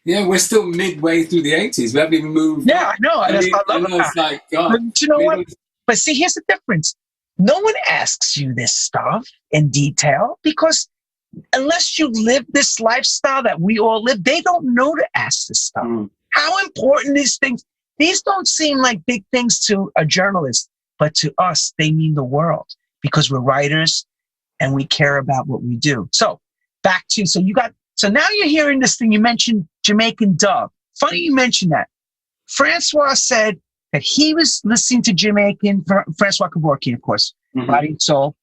Yeah, we're still midway through the 80s. We haven't even moved. Yeah, I know. I love it. It's like, God. But you know what? But see, here's the difference. No one asks you this stuff in detail because unless you live this lifestyle that we all live, they don't know to ask this stuff. How important these don't seem like big things to a journalist, but to us, they mean the world because we're writers and we care about what we do. So so now you're hearing this thing. You mentioned Jamaican dub. Funny you mentioned that. Francois said that he was listening to Jamaican, Francois Kevorkian, of course, Brit Soul.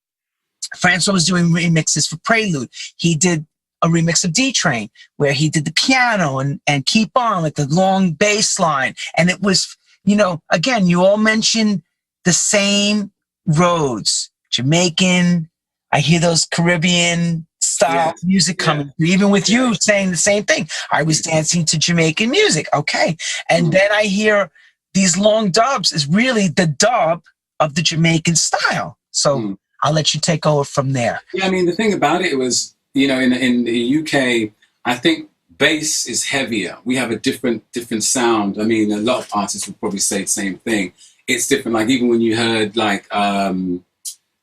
Francois was doing remixes for Prelude. He did a remix of D-Train where he did the piano and Keep On with the long bass line. And it was, again, you all mentioned the same roads. Jamaican, I hear those Caribbean style music coming through, even with you saying the same thing. I was dancing to Jamaican music. Okay. And then I hear these long dubs is really the dub of the Jamaican style. So I'll let you take over from there. Yeah, I mean, the thing about it was, in the UK, I think bass is heavier. We have a different sound. I mean, a lot of artists would probably say the same thing. It's different. Like even when you heard like Soul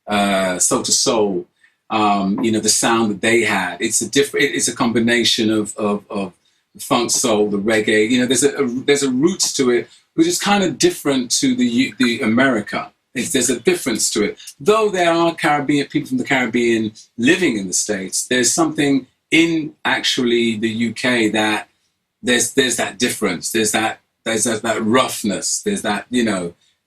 to Soul, the sound that they had, it's a combination of the funk soul, the reggae. There's a roots to it, which is kind of different to the America. There's a difference to it. Though there are people from the Caribbean living in the States, there's something in actually the UK that there's that difference. There's that roughness. There's that,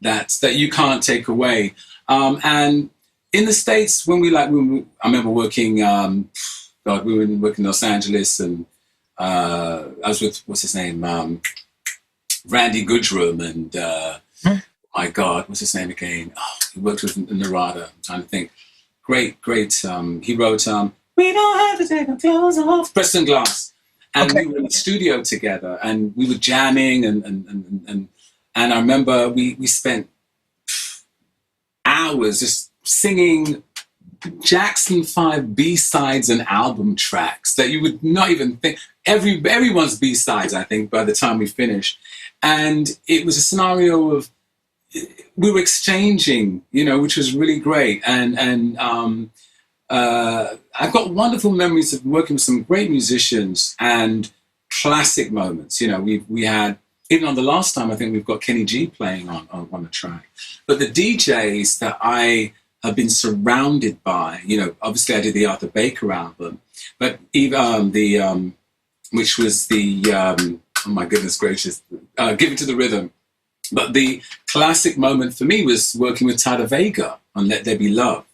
that you can't take away. And in the States, I remember working, we were working in Los Angeles, and I was with, what's his name? Randy Goodrum, and my God, what's his name again? Oh, he worked with Narada. I'm trying to think. Great. He wrote We Don't Have to Take Our Clothes Off, Preston Glass. And we were in the studio together, and we were jamming, and I remember we spent hours just singing Jackson 5 B-sides and album tracks that you would not even think. Everyone's B-sides, I think, by the time we finished. And it was a scenario of we were exchanging, which was really great. And I've got wonderful memories of working with some great musicians and classic moments. We had, even on the last time, I think we've got Kenny G playing on the track. But the DJs that I have been surrounded by, obviously I did the Arthur Baker album, but even which was the, oh my goodness gracious, Give It to the Rhythm. But the classic moment for me was working with Tada Vega on Let There Be Love,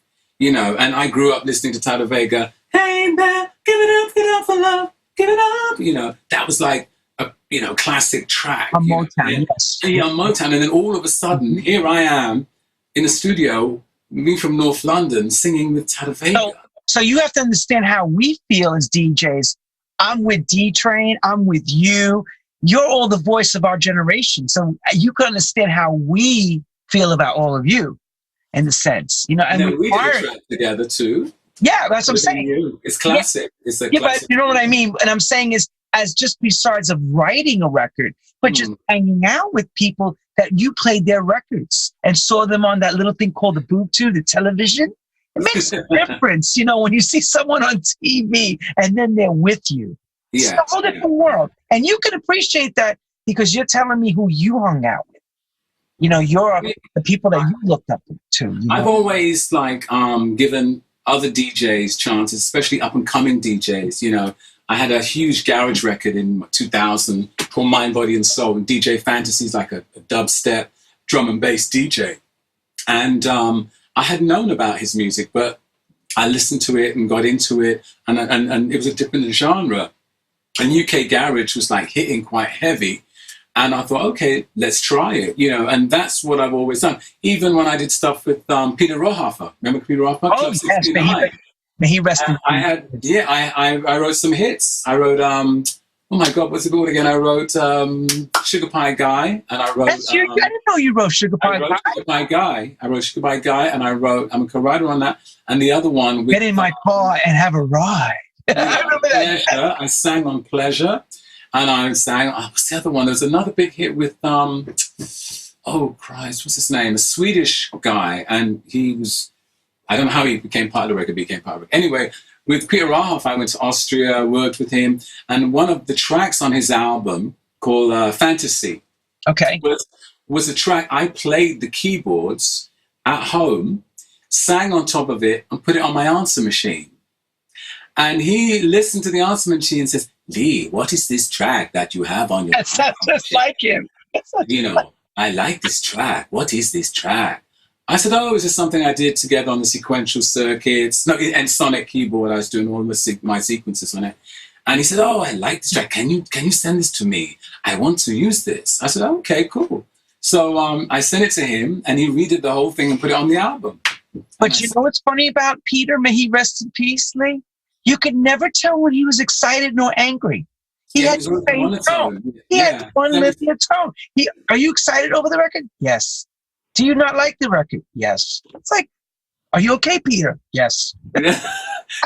and I grew up listening to Tada Vega, hey man, give it up for love, give it up, that was like a, classic track. On Motown, yes. Yeah, on Motown, and then all of a sudden, here I am in the studio, me from North London, singing with Tada Vega. So you have to understand how we feel as DJs. I'm with D-Train, I'm with you. You're all the voice of our generation. So you can understand how we feel about all of you in the sense, and we did a track together too. Yeah, that's what I'm saying. You. It's classic. Yeah. It's a classic. But you know what I mean? And I'm saying is, as just besides of writing a record, but just hanging out with people that you played their records and saw them on that little thing called the boob tube, the television. It makes a difference, when you see someone on TV and then they're with you. It's a whole different world. And you can appreciate that because you're telling me who you hung out with. You're the people that you looked up to. I've always given other DJs chances, especially up and coming DJs. I had a huge garage record in 2000 called Mind, Body and Soul, and DJ Fantasy's like a dubstep drum and bass DJ. And I had known about his music, but I listened to it and got into it, and it was a different genre. And UK garage was like hitting quite heavy. And I thought, okay, let's try it, and that's what I've always done. Even when I did stuff with Peter Rohofer. Remember Peter Rohofer? Oh, yes, may he rest in peace. I wrote some hits. I wrote, oh my God, what's it called again? I wrote Sugar Pie Guy, and I wrote... I didn't know you wrote Sugar Pie Guy. Sugar Pie Guy. I wrote Sugar Pie Guy, and I'm a co-writer on that. And the other one... Get in my car and have a ride. I remember that. I sang on Pleasure. And I sang, what's the other one? There's another big hit with, oh Christ, what's his name? A Swedish guy. And he was, I don't know how he became part of the record, but he became part of it. Anyway, with Peter Rahoff, I went to Austria, worked with him. And one of the tracks on his album called Fantasy was a track I played the keyboards at home, sang on top of it, and put it on my answer machine. And he listened to the answer machine and says, Lee, what is this track that you have on your... That sounds just like him. I like this track. What is this track? I said, oh, it's just something I did together on the sequential circuits. No, and Sonic keyboard. I was doing all my sequences on it. And he said, oh, I like this track. Can you send this to me? I want to use this. I said, oh, okay, cool. So I sent it to him, and he redid the whole thing and put it on the album. But you know what's funny about Peter? May he rest in peace, Lee? You could never tell when he was excited nor angry. He had the same tone. He had one linear tone. Are you excited over the record? Yes. Do you not like the record? Yes. It's like, are you okay, Peter? Yes.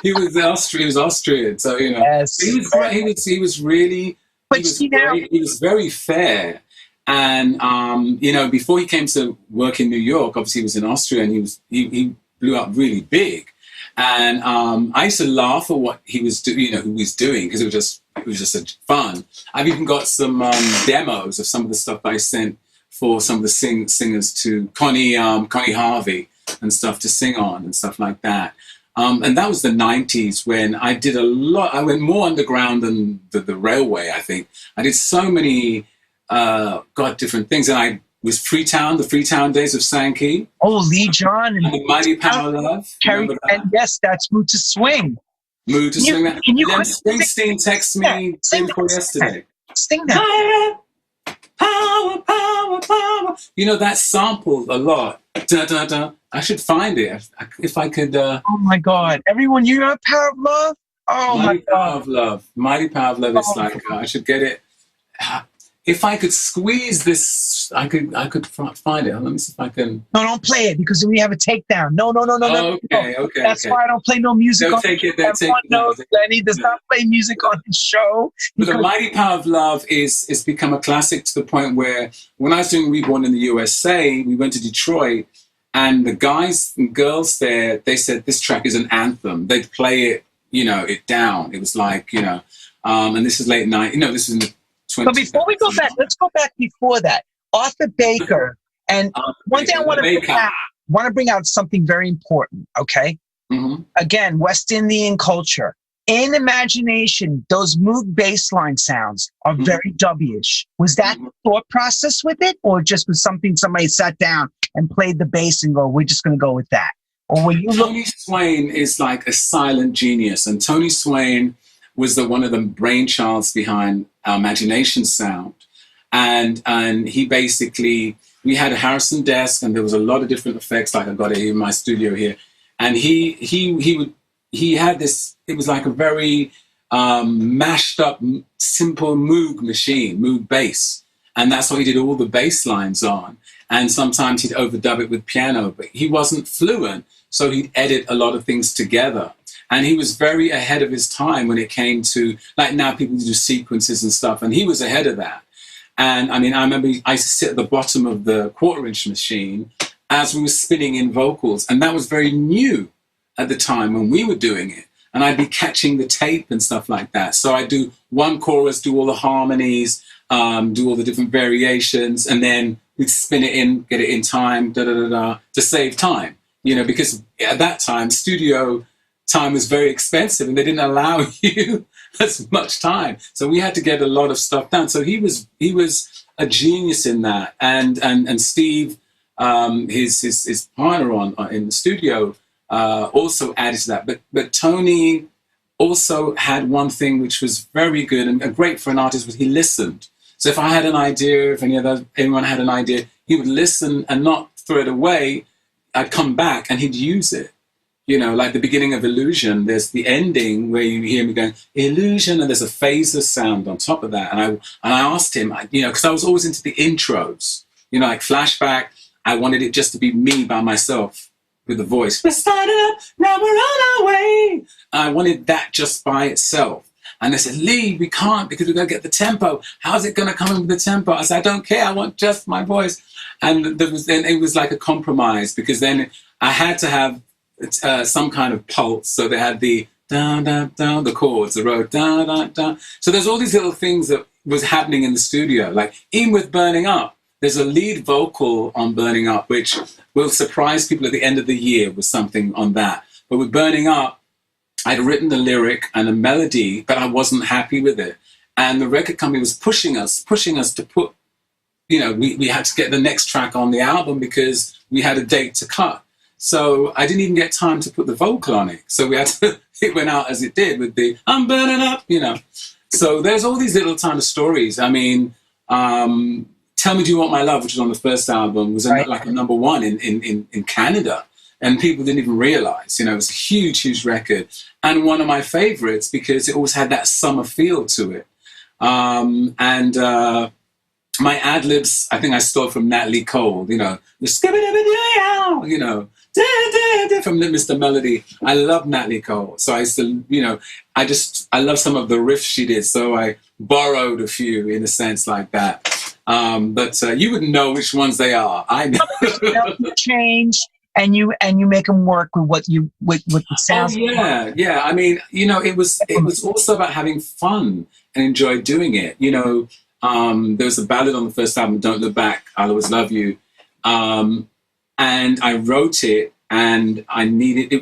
He was Austrian, so Yes. He was really. But he was very fair, and before he came to work in New York, obviously he was in Austria, and he blew up really big. And I used to laugh at what he was doing, who he was doing, because it was just fun. I've even got some demos of some of the stuff I sent for some of the singers to Connie Harvey and stuff to sing on and stuff like that. And that was the 90s when I did a lot. I went more underground than the railway, I think. I did so many, different things. And I was the Freetown days of Sankey. Oh, Lee John. And the Mighty Power Love. And yes, that's Mood to Swing. Mood to Swing. Can you Springsteen texted me yesterday. Sing that. Power, power, power. That sampled a lot. Da, da, da. I should find it if I could. Oh my God! Everyone, you know Power of Love? Oh my God! Power of Love. Mighty Power of Love is like I should get it. If I could squeeze this, I could find it. Let me see if I can. No, don't play it because we have a takedown. No. Okay. That's why I don't play no music. They'll take it. Lenny does not play music on his show. But the Mighty Power of Love is become a classic to the point where when I was doing Reborn in the USA, we went to Detroit, and the guys and girls there, they said this track is an anthem. They'd play it, it down. It was like, and this is late night. This is in the. But before we go back, let's go back before that. Arthur Baker, and one thing I want to bring out something very important, okay? Mm-hmm. Again, West Indian culture. In Imagination, those Moog bass line sounds are very W-ish. Was that the thought process with it, or just was something somebody sat down and played the bass and go, we're just going to go with that? Or when you Tony Swain is like a silent genius, and Tony Swain was one of the brainchilds behind our Imagination sound. And he basically, we had a Harrison desk and there was a lot of different effects, like I got it in my studio here. And he had this, it was like a very mashed up, simple Moog machine, Moog bass. And that's what he did all the bass lines on. And sometimes he'd overdub it with piano, but he wasn't fluent. So he'd edit a lot of things together. And he was very ahead of his time when it came to, like now people do sequences and stuff, and he was ahead of that. And I mean, I remember I used to sit at the bottom of the 1/4-inch machine as we were spinning in vocals. And that was very new at the time when we were doing it. And I'd be catching the tape and stuff like that. So I'd do one chorus, do all the harmonies, do all the different variations, and then we'd spin it in, get it in time, to save time, because at that time, studio time was very expensive and they didn't allow you as much time. So we had to get a lot of stuff done. So he was a genius in that. And Steve, his partner in the studio, also added to that. But Tony also had one thing which was very good and great for an artist, was he listened. So if I had an idea, if anyone had an idea, he would listen and not throw it away. I'd come back and he'd use it. Like the beginning of Illusion, there's the ending where you hear me going, Illusion, and there's a phaser sound on top of that. And I asked him, because I was always into the intros, like Flashback, I wanted it just to be me by myself with the voice. We're starting up, now we're on our way. I wanted that just by itself. And they said, Lee, we can't because we're going to get the tempo. How's it going to come in with the tempo? I said, I don't care. I want just my voice. And then it was like a compromise, because then I had to have some kind of pulse. So they had the down, down, down, the chords, the road, down, down, down. So there's all these little things that was happening in the studio. Like even with Burning Up, there's a lead vocal on Burning Up, which will surprise people at the end of the year with something on that. But with Burning Up, I'd written the lyric and a melody, but I wasn't happy with it. And the record company was pushing us to put, you know, we had to get the next track on the album because we had a date to cut. So I didn't even get time to put the vocal on it. So we had to, it went out as it did with the, I'm burning up, you know. So there's all these little kind of stories. I mean, Tell Me Do You Want My Love, which was on the first album, was like a number one in Canada. And people didn't even realize, you know, it was a huge, huge record. And one of my favorites because it always had that summer feel to it. My ad-libs, I think I stole from Natalie Cole, you know, the skibidi-bidi-yow, you know, from Mr. Melody. I love Natalie Cole. So I still, you know, I love some of the riffs she did. So I borrowed a few in a sense like that. But you wouldn't know which ones they are. I know. You change and you make them work with what the sounds. Oh, yeah. I mean, you know, it was also about having fun and enjoy doing it. You know, there was a ballad on the first album, Don't Look Back, I'll Always Love You. And I wrote it and I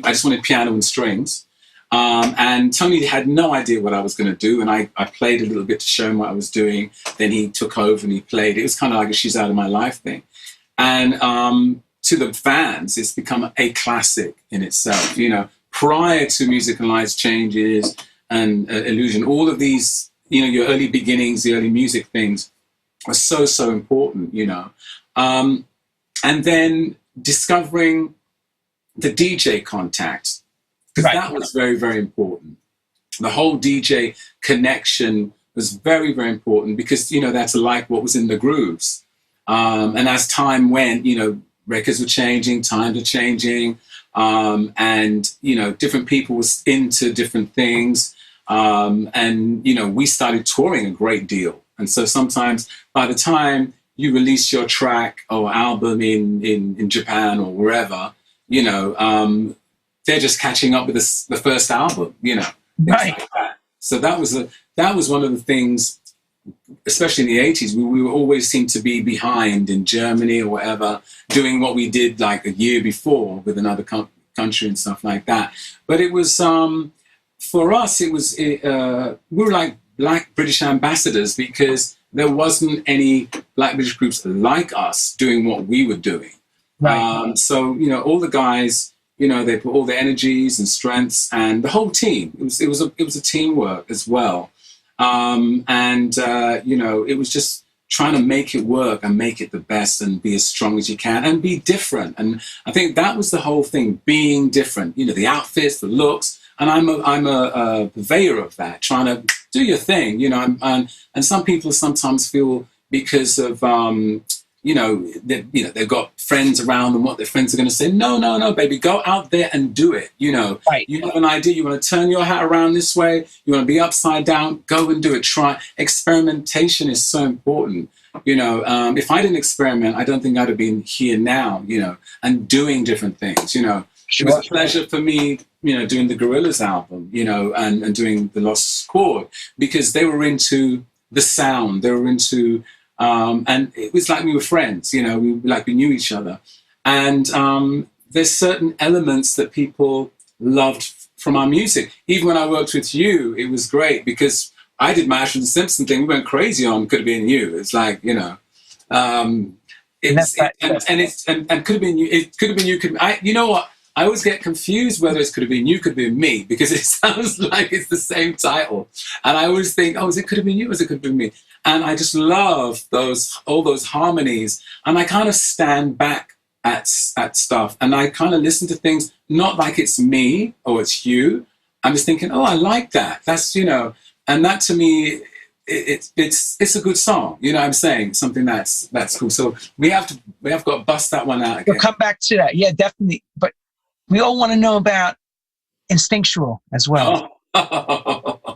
just wanted piano and strings. And Tony had no idea what I was going to do. And I played a little bit to show him what I was doing. Then he took over and he played. It was kind of like a She's Out of My Life thing. And to the fans, it's become a classic in itself. You know, prior to Music and Lights Changes and Illusion, all of these, you know, your early beginnings, the early music things are so, so important, you know. And then discovering the DJ contact, because that was very, very important. The whole DJ connection was very, very important because, you know, that's like what was in the grooves. And as time went, you know, records were changing, times were changing, and, you know, different people was into different things. And, you know, we started touring a great deal. And so sometimes by the time you release your track or album in Japan or wherever, you know, they're just catching up with the first album, you know. Right. Like that. So that was one of the things, especially in the 80s, we were always seemed to be behind in Germany or whatever, doing what we did like a year before with another country and stuff like that. But it was, for us, we were like Black British ambassadors because there wasn't any Black British groups like us doing what we were doing. Right. So, you know, all the guys, you know, they put all their energies and strengths and the whole team. It was a teamwork as well. You know, it was just trying to make it work and make it the best and be as strong as you can and be different. And I think that was the whole thing, being different, you know, the outfits, the looks. And I'm a purveyor of that, trying to do your thing, you know, and some people sometimes feel because of, you know, they've got friends around and what their friends are going to say. No, baby, go out there and do it. You know, You have an idea. You want to turn your hat around this way. You want to be upside down. Go and do it. Try. Experimentation is so important. You know, if I didn't experiment, I don't think I'd have been here now, you know, and doing different things, you know. Sure. It was a pleasure for me, you know, doing the Gorillaz album, you know, and doing the Lost Chord because they were into the sound. They were into... and it was like we were friends, you know, we knew each other. And there's certain elements that people loved from our music. Even when I worked with you, it was great because I did my Ashford and Simpson thing. We went crazy on Could Have Been You. It's like, you know, could have been you. It could have been you. You know what? I always get confused whether it could have been you, could have been me, because it sounds like it's the same title. And I always think, oh, is it could have been you, or is it could have been me? And I just love all those harmonies. And I kind of stand back at stuff and I kind of listen to things, not like it's me or it's you. I'm just thinking, oh, I like that. That's, you know, and that to me, it's a good song. You know what I'm saying? Something that's cool. So we have got to bust that one out again. We'll come back to that. Yeah, definitely. But we all want to know about Instinctual as well. Oh.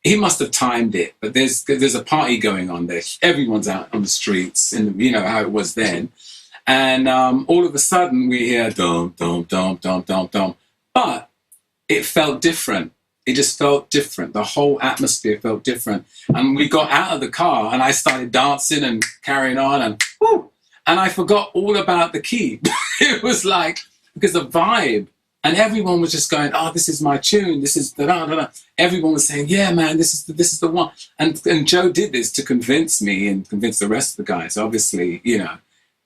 he must have timed it, but there's a party going on there. Everyone's out on the streets, and you know how it was then. And all of a sudden we hear dum dum dum dum dum dum, but it felt different. It just felt different. The whole atmosphere felt different. And we got out of the car, and I started dancing and carrying on, and whoo, and I forgot all about the key. It was like, because the vibe, and everyone was just going, "Oh, this is my tune. This is da da da." Everyone was saying, "Yeah, man, this is the one." And Joe did this to convince me and convince the rest of the guys. Obviously, you know,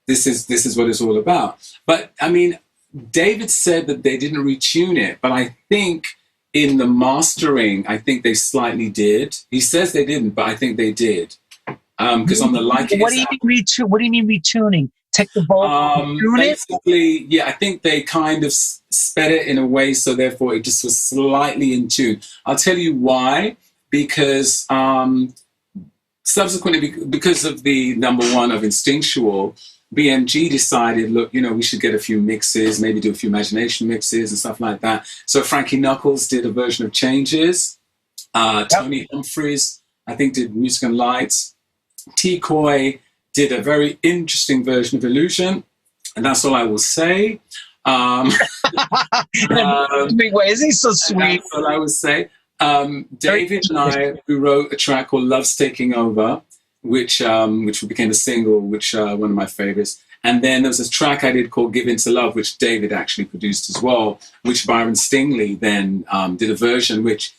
this is what it's all about. But I mean, David said that they didn't retune it, but I think in the mastering, I think they slightly did. He says they didn't, but I think they did. Because on the Like It What do you mean What do you mean retuning? Take the vocal, tune it? basically, yeah, I think they kind of sped it in a way so therefore it just was slightly in tune. I'll tell you why. Because subsequently, because of the number one of Instinctual, BMG decided, look, you know, we should get a few mixes, maybe do a few imagination mixes and stuff like that. So Frankie Knuckles did a version of Changes. Tony Humphries, I think, did Music and Lights. T-Coy did a very interesting version of Illusion. And that's all I will say. Wait, is he so sweet? That's all I would say. David and I, we wrote a track called Love's Taking Over, which became a single, which one of my favorites. And then there was a track I did called Give In to Love, which David actually produced as well, which Byron Stingley then did a version, which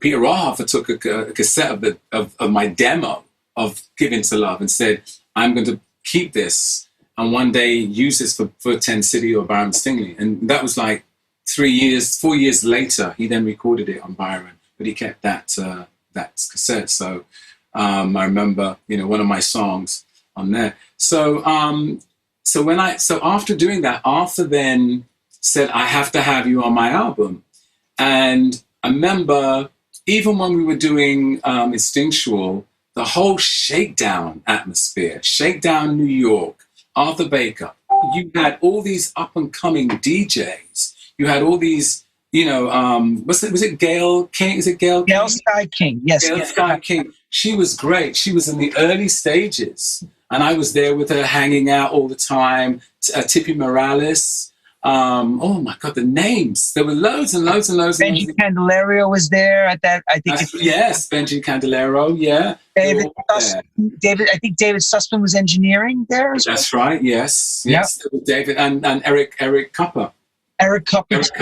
Peter Rohofer took a cassette of my demo of Give In to Love and said, I'm going to keep this and one day use this for 10 City or Byron Stingley. And that was like 4 years later, he then recorded it on Byron, but he kept that cassette. So I remember, you know, one of my songs on there. So after doing that, Arthur then said, I have to have you on my album. And I remember even when we were doing Instinctual, the whole Shakedown atmosphere, Shakedown New York, Arthur Baker, you had all these up and coming DJs. You had all these, you know, was it Gail King? Is it Gail King? Gail Sky King, yes. Gail Sky King. She was great. She was in the early stages. And I was there with her hanging out all the time. Tippy Morales. Oh my God, the names. There were loads and loads and loads. Benji Candelario was there at that, I think. Yes, Benji Candelario, yeah. David, I think David Sussman was engineering there as well. That's right, yes. Yes, yep. David and Eric Cupper. Eric Cupper was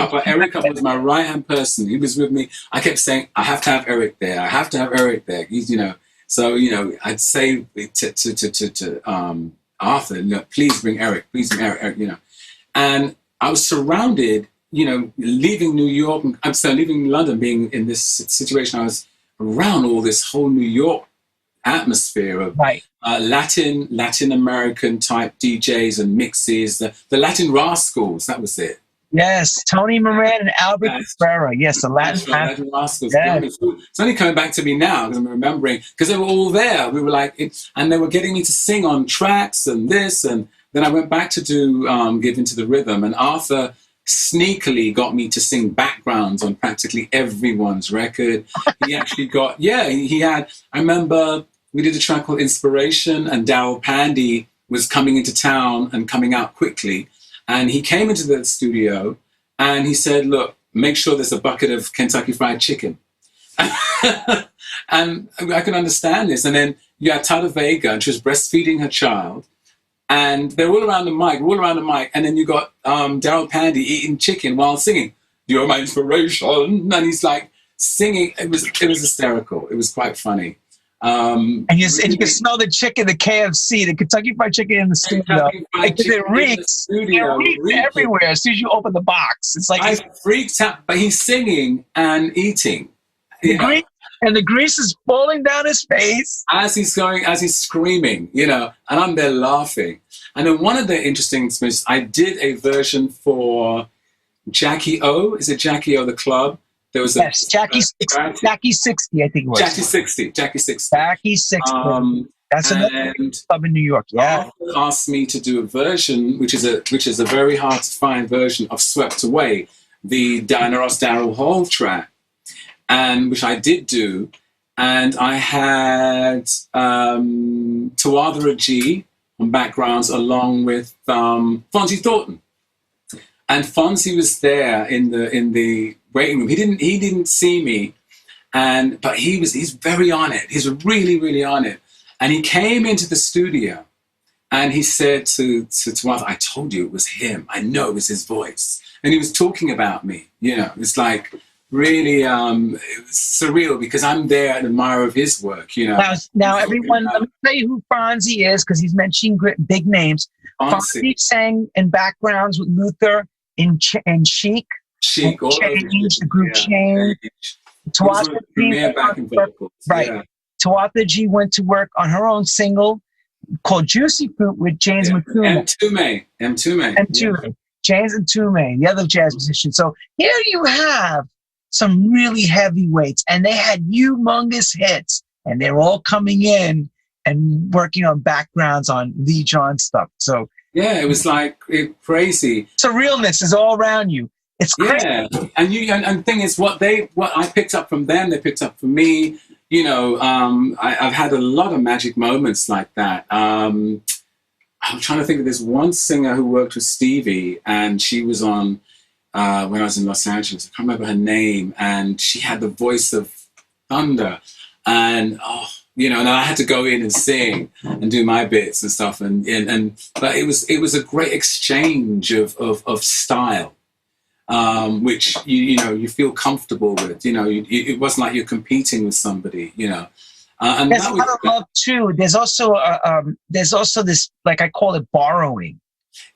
my right-hand person. He was with me. I kept saying, I have to have Eric there. I have to have Eric there. He's, you know, so, you know, I'd say to Arthur, look, please bring Eric, you know. And I was surrounded, you know, leaving New York, leaving London, being in this situation, I was around all this whole New York atmosphere of Latin American type DJs and mixes, the Latin Rascals, that was it. Yes, Tony Moran and Albert Ferrera. Yes, the Latin Rascals. Yeah. It's only coming back to me now because I'm remembering, because they were all there. We were like, and they were getting me to sing on tracks and this, and then I went back to do Give Into the Rhythm, and Arthur sneakily got me to sing backgrounds on practically everyone's record. He actually got, he had, I remember we did a track called Inspiration, and Darryl Pandy was coming into town and coming out quickly. And he came into the studio and he said, look, make sure there's a bucket of Kentucky Fried Chicken. And I could understand this. And then you had Tata Vega, and she was breastfeeding her child. And they're all around the mic. And then you got Darryl Pandy eating chicken while singing, "You're my inspiration." And he's like singing. It was hysterical. It was quite funny. And you can smell the chicken, the KFC, the Kentucky Fried Chicken in the studio. It reeks everywhere as soon as you open the box. It's like I freaked out, but he's singing and eating. And the grease is falling down his face as he's screaming, you know, and I'm there laughing. And then one of the interesting experiences, I did a version for Jackie O. Is it Jackie O, the club? There was Jackie 60, I think it was. Jackie 60. Jackie 60. That's another club in New York. Yeah. Arthur asked me to do a version, which is a very hard to find version of "Swept Away," the Diana Ross Daryl Hall track, and which I did do. and I had Tawadra G on backgrounds along with Fonzie Thornton. And Fonzie was there in the waiting room. He didn't see me, but he's very on it. He's really, really on it. And he came into the studio and he said to Tawadra, I told you it was him. I know it was his voice. And he was talking about me. It's like really it was surreal because I'm there an admirer of his work. Now everyone, let me tell you who Fonzie is because he's mentioning big names. Fonzie sang in backgrounds with Luther in Chic. Chic, all Change, the group Change. Tawadra G went to work on her own single called Juicy Fruit with James Mtume. Mtume. James Mtume, the other jazz musician. So here you have some really heavyweights, and they had humongous hits, and they're all coming in and working on backgrounds on Lee John stuff. So yeah, it was like crazy. Surrealness is all around you. It's crazy. Yeah, and the thing is, what I picked up from them, they picked up from me. I've had a lot of magic moments like that. I'm trying to think of this one singer who worked with Stevie, and she was on when I was in Los Angeles. I can't remember her name, and she had the voice of thunder, and and I had to go in and sing and do my bits and stuff, but it was a great exchange of style, which you feel comfortable with. It wasn't like you're competing with somebody. And there's a lot of love too. There's also this, like I call it, borrowing.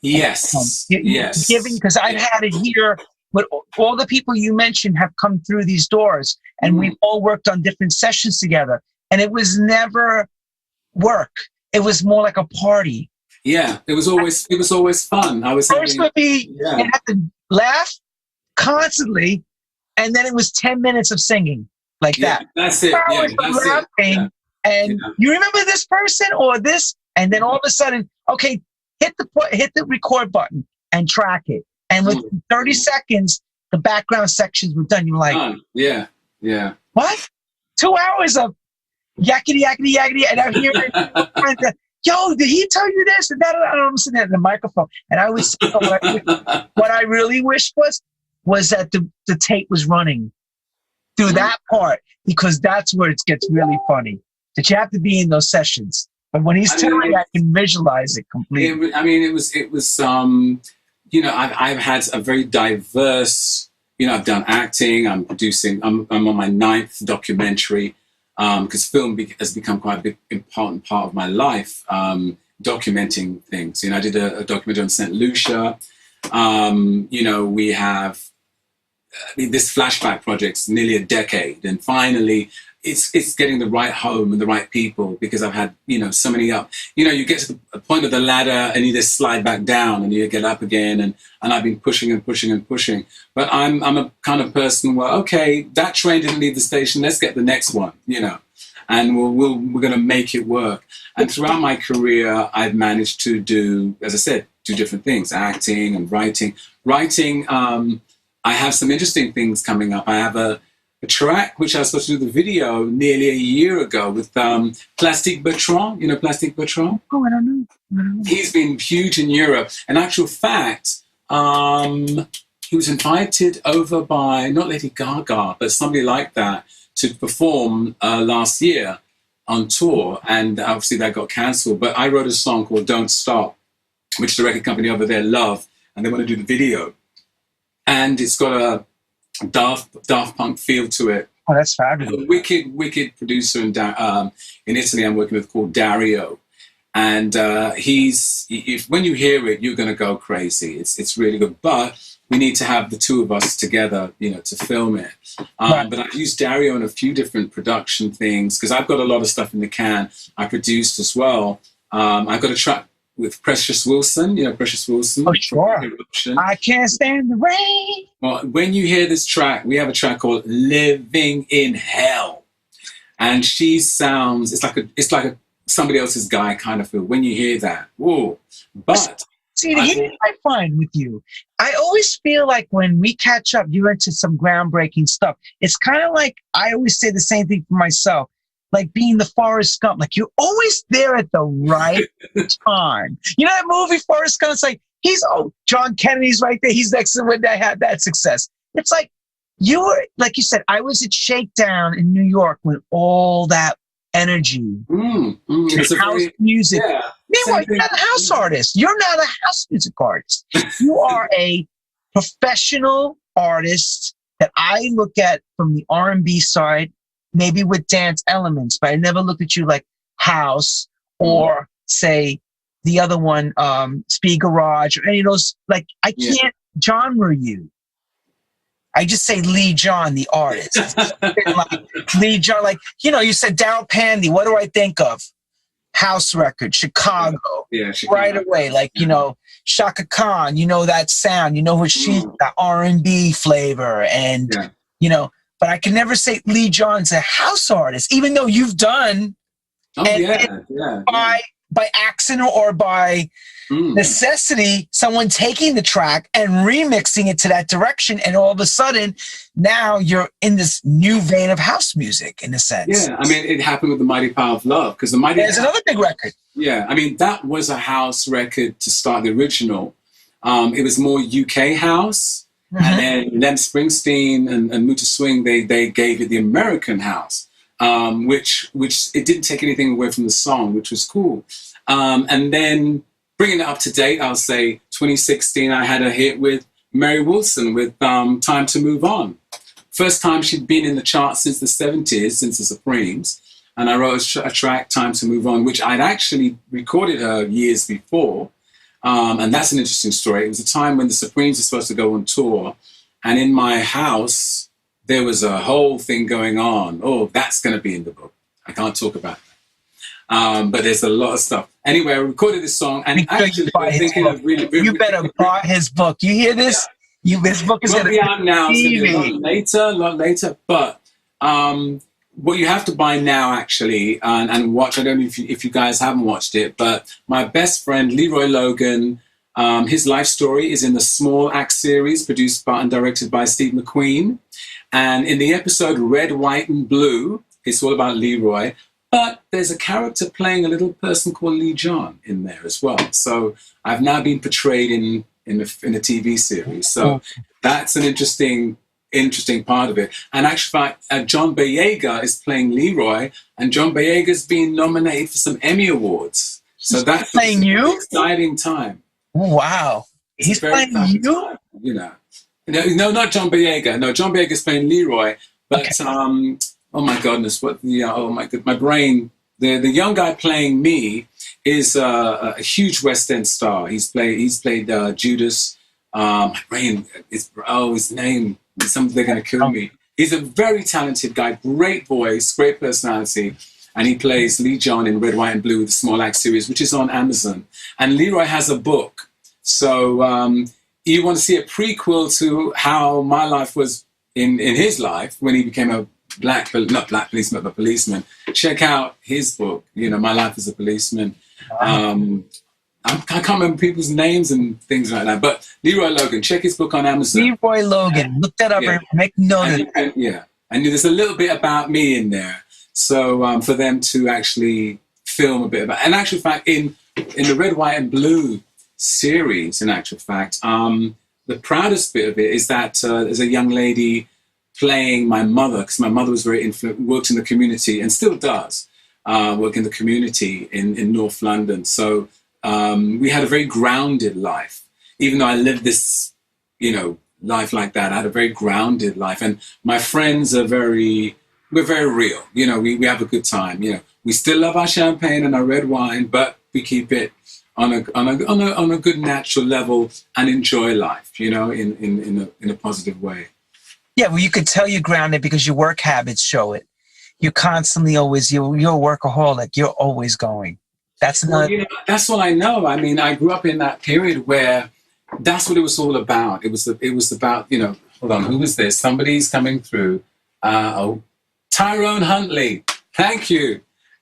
Yes, yes. Giving, because I've had it here. But all the people you mentioned have come through these doors, and we've all worked on different sessions together. And it was never work. It was more like a party. Yeah, it was always fun. You had to laugh constantly, and then it was 10 minutes of singing like that. That's it. Yeah, that's laughing, it. And you remember this person or this, and then all of a sudden, okay, hit the record button and track it. And within 30 seconds, the background sections were done. You were like, yeah. What? 2 hours of yakety, yakety, yakety. And I'm hearing, yo, did he tell you this? And I'm sitting there in the microphone. And I was what I really wished was that the tape was running through that part, because that's where it gets really funny. That you have to be in those sessions. But when he's telling, I can visualize it completely. It was I've had a very diverse, I've done acting, I'm producing, I'm on my 9th documentary, because film has become quite a big, important part of my life, documenting things. I did a documentary on St. Lucia. We have this Flashback project's nearly a decade, and finally it's getting the right home and the right people, because I've had, so many up. You get to the point of the ladder and you just slide back down and you get up again, and I've been pushing and pushing and pushing. But I'm a kind of person where, okay, that train didn't leave the station, let's get the next one, and we're going to make it work. And throughout my career, I've managed to do, as I said, do different things, acting and writing. I have some interesting things coming up. I have a track which I was supposed to do the video nearly a year ago with Plastic Bertrand. Plastic Bertrand? Oh, I don't know. He's been huge in Europe. In actual fact, he was invited over by, not Lady Gaga, but somebody like that, to perform last year on tour. And obviously that got cancelled. But I wrote a song called Don't Stop, which the record company over there love, and they want to do the video. And it's got a Daft Punk feel to it. Oh, that's fabulous. A wicked producer in Italy I'm working with called Dario. And when you hear it, you're going to go crazy. It's really good. But we need to have the two of us together, to film it. Right. But I've used Dario in a few different production things, because I've got a lot of stuff in the can. I produced as well. I've got a track with Precious Wilson, Precious Wilson. Oh, sure. I Can't Stand the Rain. Well, when you hear this track, we have a track called Living in Hell. And she sounds, it's like a somebody else's guy kind of feel when you hear that. Whoa. But See, here's what I find with you. I always feel like when we catch up, you're into some groundbreaking stuff. It's kind of like, I always say the same thing for myself, like being the Forrest Gump. Like, you're always there at the right time. You know that movie, Forrest Gump? It's like, John Kennedy's right there. He's next to when I had that success. It's like, like you said, I was at Shakedown in New York when all that energy, house music. Yeah, meanwhile, you're not a house artist. You're not a house music artist. You are a professional artist that I look at from the R&B side, maybe with dance elements, but I never looked at you like house or say the other one, Speed Garage or any of those. Like, I can't genre you. I just say Lee John, the artist. Like, Lee John, like, you said Daryl Pandy. What do I think of? House record, Chicago. Yeah, Chicago. Right away. Like, Shaka Khan, that sound. What she's got, R&B flavor. And, but I can never say Lee John's a house artist, even though you've done by accident or by necessity, someone taking the track and remixing it to that direction, and all of a sudden now you're in this new vein of house music, in a sense. Yeah, I mean, it happened with the Mighty Power of Love, because there's another big record. Yeah, I mean, that was a house record to start, the original. It was more UK house, and then Lem Springsteen and Muta Swing, they gave it the American house, which it didn't take anything away from the song, which was cool. And then bringing it up to date, I'll say 2016, I had a hit with Mary Wilson with Time to Move On. First time she'd been in the charts since the 70s, since the Supremes. And I wrote a track, Time to Move On, which I'd actually recorded her years before. And that's an interesting story. It was a time when the Supremes were supposed to go on tour. And in my house, there was a whole thing going on. Oh, that's going to be in the book. I can't talk about that. But there's a lot of stuff. Anyway, I recorded this song, and actually, I'm thinking of really. You better buy his book. You hear this? His book is going to be out now. It's going to be a lot later. But what you have to buy now, actually, and watch. I don't know if you guys haven't watched it, but my best friend Leroy Logan, his life story is in the Small Axe series, produced by and directed by Steve McQueen. And in the episode Red, White, and Blue, it's all about Leroy. But there's a character playing a little person called Lee John in there as well. So I've now been portrayed in a TV series. So that's an interesting part of it. And actually, John Boyega is playing Leroy, and John Boyega's been nominated for some Emmy Awards. So that's playing you? Exciting time. Wow. He's playing you? Time, No, not John Boyega. No, John Boyega's playing Leroy. But oh my goodness! My brain. The young guy playing me is a huge West End star. He's played Judas. My brain is his name. They're going to kill me. He's a very talented guy, great voice, great personality, and he plays Lee John in Red, White, and Blue, the Small Axe series, which is on Amazon. And Leroy has a book, so you want to see a prequel to how my life was in his life when he became a not black policeman, but policeman. Check out his book, My Life as a Policeman. I can't remember people's names and things like that, but Leroy Logan, check his book on Amazon. Leroy Logan, look that up and make note of it. And there's a little bit about me in there. So for them to actually film a bit about, and actual fact, in the Red, White, and Blue series, in actual fact, the proudest bit of it is that there's a young lady playing my mother, because my mother was very worked in the community and still does work in the community in North London. So we had a very grounded life. Even though I lived this, life like that, I had a very grounded life. And my friends we're very real. We have a good time. We still love our champagne and our red wine, but we keep it on a good natural level and enjoy life, in a positive way. Yeah, well, you could tell you're grounded because your work habits show it. You're constantly always, you're a workaholic. You're always going. That's not. Well, that's what I know. I mean, I grew up in that period where that's what it was all about. It was about, hold on, who was this? Somebody's coming through. Tyrone Huntley. Thank you.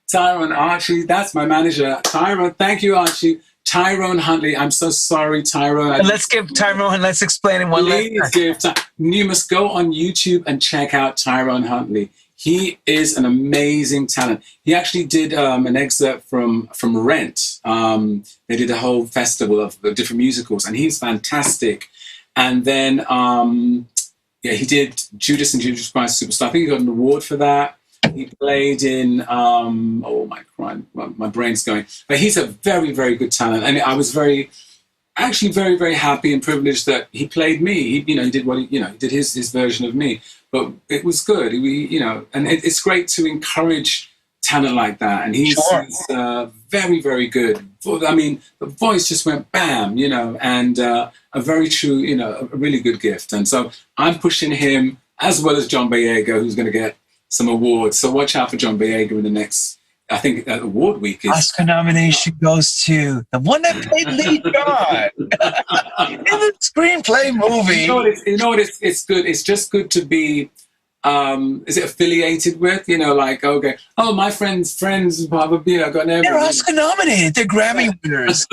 Tyrone, Archie, that's my manager. Tyrone, thank you, Archie. Tyrone Huntley. I'm so sorry, Tyrone. Let's give Tyrone, let's explain it one last time. You must go on YouTube and check out Tyrone Huntley. He is an amazing talent. He actually did an excerpt from Rent. They did a whole festival of different musicals, and he's fantastic. And then, he did Judas and Judas Priest Superstar. I think he got an award for that. He played in, my brain's going. But he's a very, very good talent. And I was very, very happy and privileged that he played me. He did what he did his version of me. But it was good. And it's great to encourage talent like that. And he's very, very good. I mean, the voice just went bam, and a very true, a really good gift. And so I'm pushing him as well as John Boyega, who's going to get some awards. So watch out for John Boyega in the next, I think, award week is. Oscar nomination goes to the one that played Lee John in the screenplay movie. You know what? It's good. It's just good to be. Is it affiliated with? Okay. Oh, my friends, blah, blah, blah, got They're Oscar nominated. They're Grammy winners.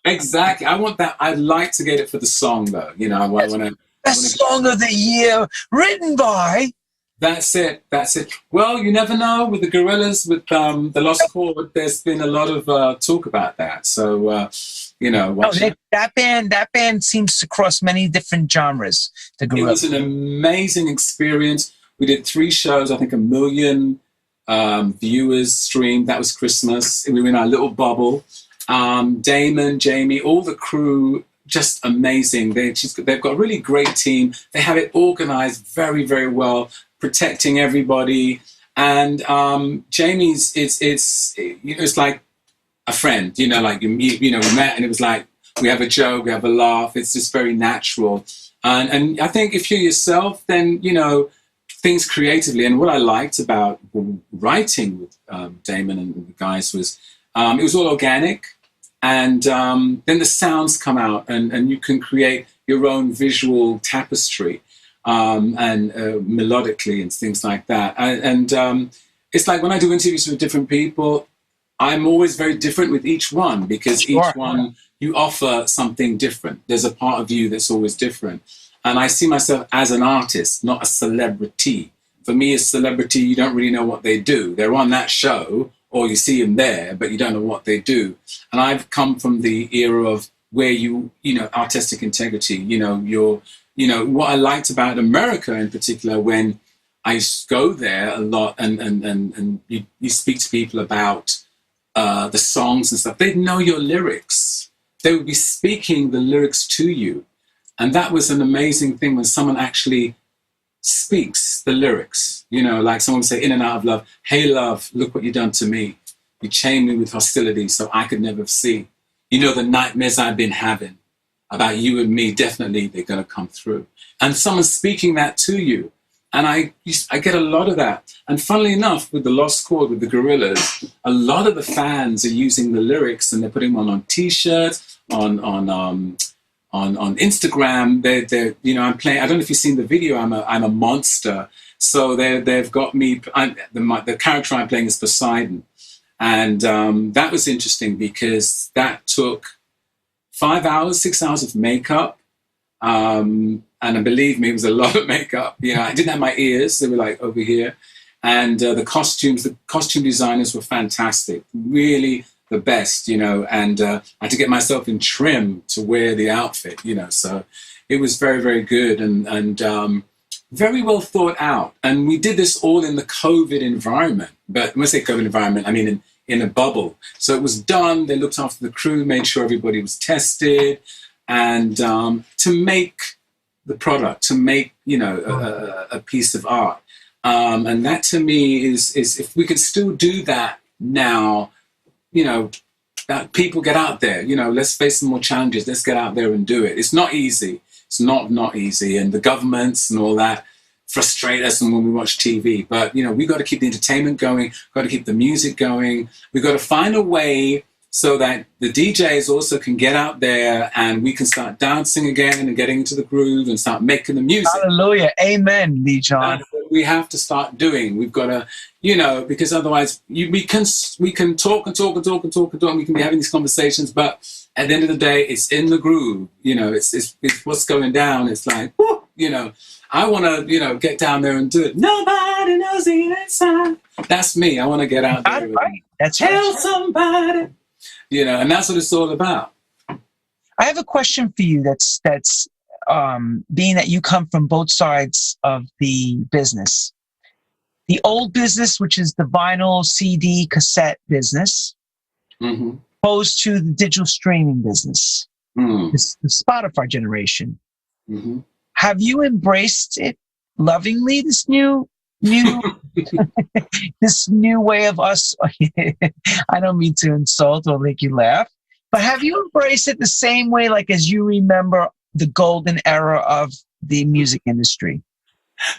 Exactly. I want that. I'd like to get it for the song, though. Best song of the year, written by. That's it. Well, you never know with the Gorillaz, with the Lost Chord. There's been a lot of talk about that. So, that band seems to cross many different genres. The Gorillaz. It was an amazing experience. We did 3 shows. I think 1 million viewers streamed. That was Christmas. We were in our little bubble. Damon, Jamie, all the crew, just amazing. They've got a really great team. They have it organized very, very well, protecting everybody. And Jamie's, it's like a friend, like we met and it was like, we have a joke, we have a laugh. It's just very natural. And I think if you're yourself, then, things creatively. And what I liked about writing with Damon and the guys was it was all organic. And then the sounds come out and you can create your own visual tapestry and melodically and things like that. And it's like when I do interviews with different people, I'm always very different with each one because each one, you offer something different. There's a part of you that's always different. And I see myself as an artist, not a celebrity. For me, a celebrity, you don't really know what they do. They're on that show, or you see them there, but you don't know what they do. And I've come from the era of where artistic integrity, what I liked about America in particular, when I go there a lot and you speak to people about the songs and stuff, they'd know your lyrics. They would be speaking the lyrics to you. And that was an amazing thing when someone actually speaks the lyrics, like someone would say, In and Out of Love, hey love, look what you done to me. You chained me with hostility so I could never see. The nightmares I've been having about you and me, definitely they're going to come through. And someone's speaking that to you. And I get a lot of that. And funnily enough, with the Lost Chord, with the Gorillaz, a lot of the fans are using the lyrics and they're putting them on T-shirts, on Instagram. They're I'm playing. I don't know if you've seen the video. I'm a monster. So they've got me. The character I'm playing is Poseidon, and that was interesting because that took 5 hours, 6 hours of makeup. And believe me, it was a lot of makeup. I didn't have my ears. They were like over here. And the costume designers were fantastic. Really the best, and I had to get myself in trim to wear the outfit, So it was very, very good and very well thought out. And we did this all in the COVID environment. But when I say COVID environment, I mean in a bubble. So it was done. They looked after the crew, made sure everybody was tested. And to make the product, to make, a piece of art. And that to me is if we could still do that now, that people get out there, let's face some more challenges. Let's get out there and do it. It's not easy. It's not easy. And the governments and all that frustrate us when we watch TV. But, we got to keep the entertainment going, got to keep the music going. We've got to find a way so that the DJs also can get out there and we can start dancing again and getting into the groove and start making the music. Hallelujah. Amen, Lee John. we have to start doing. We've got to, you know, because otherwise we can talk and talk and talk and talk and talk, and we can be having these conversations, but at the end of the day, it's in the groove. You know, it's what's going down. It's like, whoo, you know, I want to, you know, get down there and do it. Nobody knows the inside. That's me. I want to get out there. Right. That's tell somebody. You know, and that's what it's all about. I have a question for you. That's being that you come from both sides of the business, the old business, which is the vinyl, CD, cassette business, opposed to the digital streaming business, the Spotify generation. Have you embraced it lovingly? This new this new way of us. I don't mean to insult or make you laugh, but have you embraced it the same way, like as you remember the golden era of the music industry?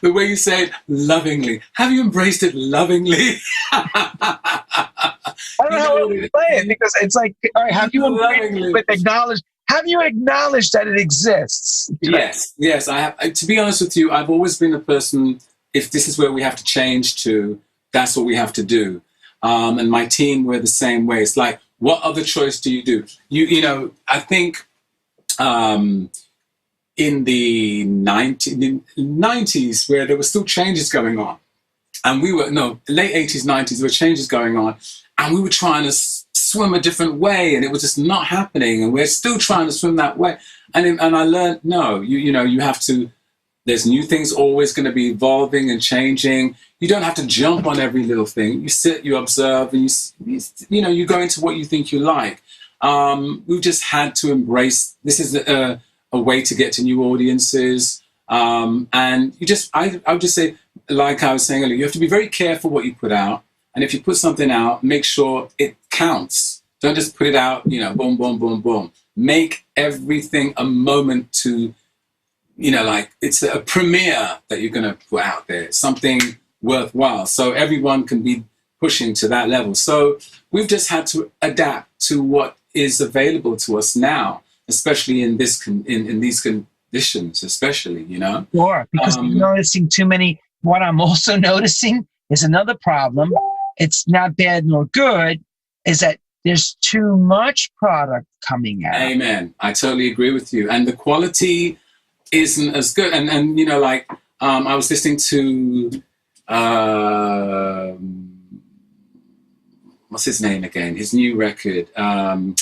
The way you say it, lovingly. Have you embraced it lovingly? I don't know how to play it, because it's like, all right, have you embraced it with acknowledged? Have you acknowledged that it exists? Yes, I have. To be honest with you, I've always been a person, if this is where we have to change to, that's what we have to do. And my team were the same way. It's like, what other choice do you do? You know, I think in the 90s, where there were still changes going on, and late 80s, 90s, there were changes going on, and we were trying to swim a different way, and it was just not happening, and we're still trying to swim that way. And I learned, no, you know, you have to, there's new things always going to be evolving and changing. You don't have to jump on every little thing. You sit, you observe, and you know, you go into what you think you like. We've just had to embrace, this is a way to get to new audiences. And I would just say, like I was saying earlier, you have to be very careful what you put out. And if you put something out, make sure it counts. Don't just put it out, you know, boom, boom, boom, boom. Make everything a moment to, you know, like it's a premiere that you're going to put out there, something worthwhile. So everyone can be pushing to that level. So we've just had to adapt to what is available to us now, especially in these conditions, especially, you know. Sure, because I'm noticing too many. What I'm also noticing is another problem. It's not bad nor good, is that there's too much product coming out. Amen. I totally agree with you. And the quality isn't as good. And you know, like, I was listening to, what's his name again? His new record. Oh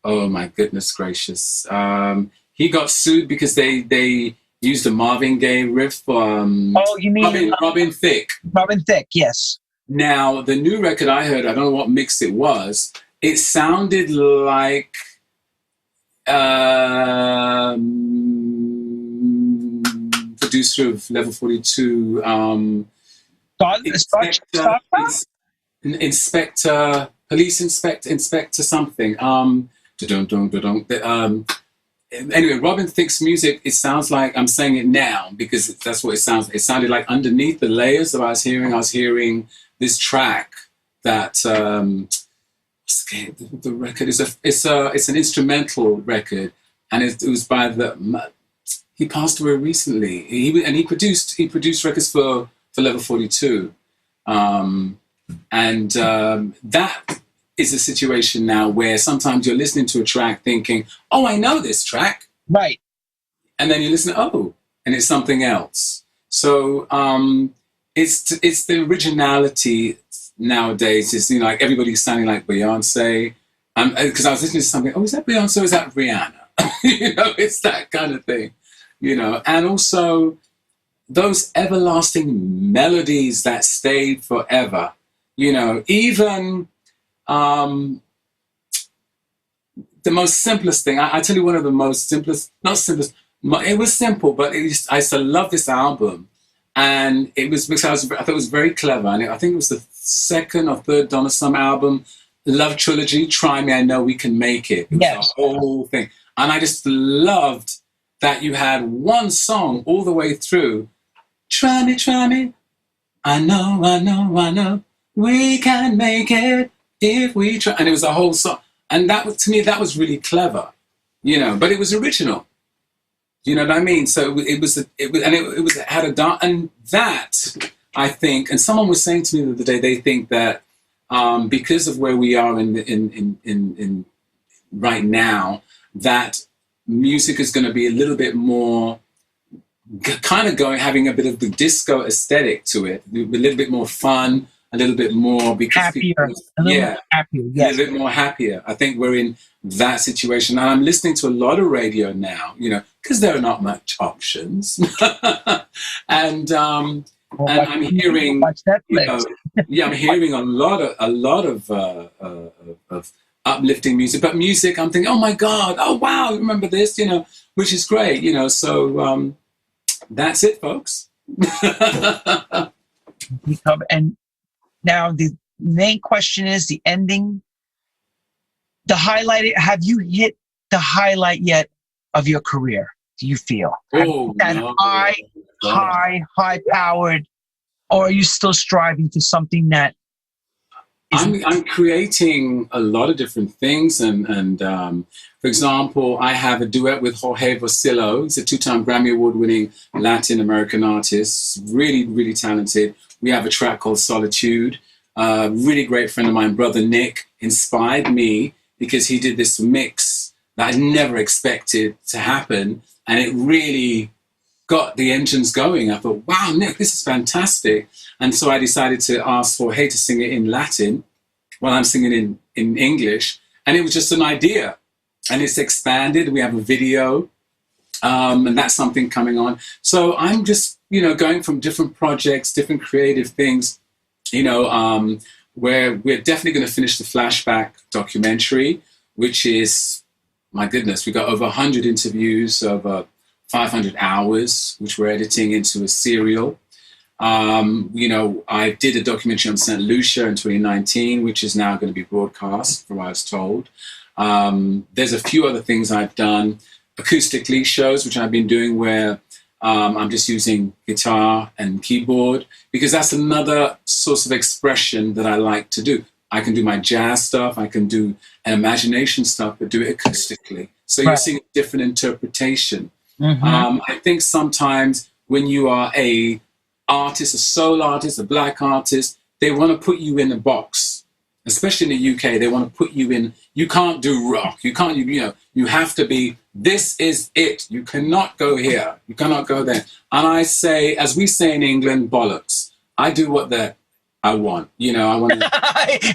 my goodness gracious. He got sued because they used a Marvin Gaye riff. Oh, you mean Robin Thicke. Robin Thicke, yes. Now, the new record I heard, I don't know what mix it was, it sounded like producer of Level 42, Inspector something. Anyway, Robin Thicke's music, it sounds like, I'm saying it now because that's what it sounds. It sounded like underneath the layers that I was hearing this track that the record is it's an instrumental record, and it was by he passed away recently. He produced records for Level 42, and that is a situation now where sometimes you're listening to a track thinking, oh, I know this track. Right. And then you listen, oh, and it's something else. So it's the originality nowadays. Is, you know, like everybody's sounding like Beyonce. Because I was listening to something, oh, is that Beyonce or is that Rihanna? You know, it's that kind of thing. You know, and also those everlasting melodies that stayed forever. You know, even the most simplest thing, I tell you, one of the most simplest, not simplest, it was simple, but I used to love this album. And it was because I thought it was very clever. And I think it was the second or third Donna Summer album, Love Trilogy, Try Me, I Know We Can Make It. It was yes. The whole thing. And I just loved that you had one song all the way through. Try me, I know, we can make it if we try. And it was a whole song. And that was, to me, that was really clever, you know, but it was original. You know what I mean? So it had a dark, and that I think, and someone was saying to me the other day, they think that because of where we are in right now, that music is going to be a little bit more kind of having a bit of the disco aesthetic to it, a little bit more fun, a little bit more because happier, people, a little more happier, yes. a little bit more happier. I think we're in that situation, and I'm listening to a lot of radio now, you know, because there are not much options, and I'm hearing, you know, I'm hearing a lot of uplifting music, but music, I'm thinking, oh my God, oh wow, remember this, you know, which is great, you know, so that's it, folks. And now the main question is the ending, the highlight. Have you hit the highlight yet of your career? Do you feel high powered, or are you still striving for something that? I'm creating a lot of different things, and for example, I have a duet with Jorge Vasillo. He's a 2-time Grammy Award-winning Latin American artist, really, really talented. We have a track called Solitude. Really great friend of mine, brother Nick, inspired me because he did this mix that I never expected to happen, and it really got the engines going. I thought, wow, Nick, this is fantastic. And so I decided to ask Jorge to sing it in Latin while I'm singing in English. And it was just an idea. And it's expanded. We have a video, and that's something coming on. So I'm just, you know, going from different projects, different creative things, you know, where we're definitely going to finish the Flashback documentary, which is, my goodness, we got over 100 interviews, over 500 hours, which we're editing into a serial. You know, I did a documentary on St. Lucia in 2019, which is now going to be broadcast, from what I was told. There's a few other things I've done, acoustically shows, which I've been doing where I'm just using guitar and keyboard, because that's another source of expression that I like to do. I can do my jazz stuff, I can do an imagination stuff, but do it acoustically. So you're seeing a different interpretation. Mm-hmm. I think sometimes when you are a artist, a soul artist, a black artist, they want to put you in a box. Especially in the UK, they want to put you in, you can't do rock, you can't, you know, you have to be, this is it. You cannot go here, you cannot go there. And I say, as we say in England, bollocks. I do what I want, you know, I want to.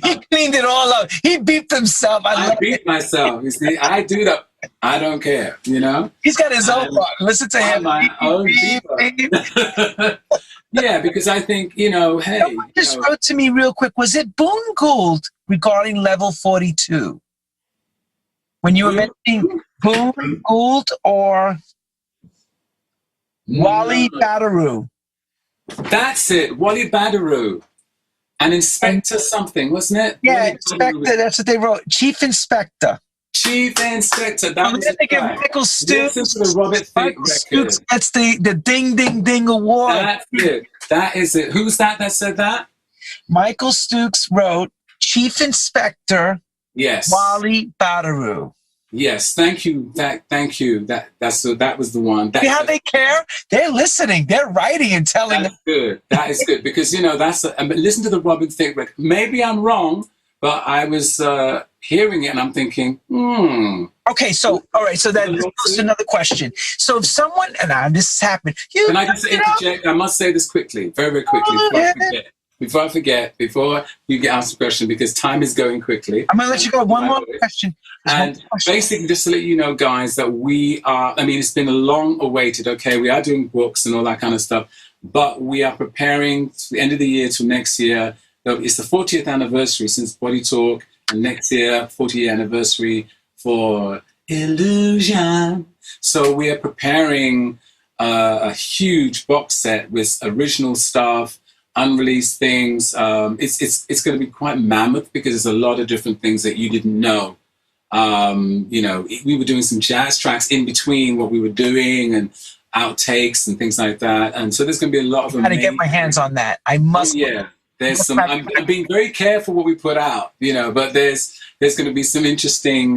He cleaned it all up. He beeped himself. I beat myself, you see, I do that. I don't care, you know? He's got his own button. Listen to him. My own beep. Yeah, because I think, you know, hey. Someone just wrote to me real quick. Was it Boone Gould regarding level 42? When you were mentioning Boone Gould or Wally Badarou? That's it, Wally Badarou. And Inspector something, wasn't it? Yeah, Inspector, that's what they wrote. Chief Inspector. Chief Inspector. That I'm was thinking Michael Stooks. Listen to the Robert Thicke record. That's the Ding Ding Ding Award. That's it. That is it. Who's that said that? Michael Stooks wrote Chief Inspector. Yes. Wally Badarou. Yes. Thank you. Thank you. That was the one. See how they care? They're listening. They're writing and telling. That's good. That is good because, you know, listen to the Robert Thicke record. Maybe I'm wrong, but I was hearing it and I'm thinking, Okay, so all right, so that goes to another question. So if someone, and this has happened, can I just interject? I must say this quickly, very, very quickly, before you get asked a question, because time is going quickly. I'm gonna let you go. One more question. Basically, just to let you know, guys, that we are. I mean, it's been long awaited. Okay, we are doing books and all that kind of stuff, but we are preparing to the end of the year to next year. It's the 40th anniversary since Body Talk, and next year, 40th anniversary for Illusion. So we are preparing a huge box set with original stuff, unreleased things. It's going to be quite mammoth because there's a lot of different things that you didn't know. You know, we were doing some jazz tracks in between what we were doing and outtakes and things like that. And so there's going to be a lot of I got to get my hands on that. I must. Yeah. There's some. I'm being very careful what we put out, you know. But there's going to be some interesting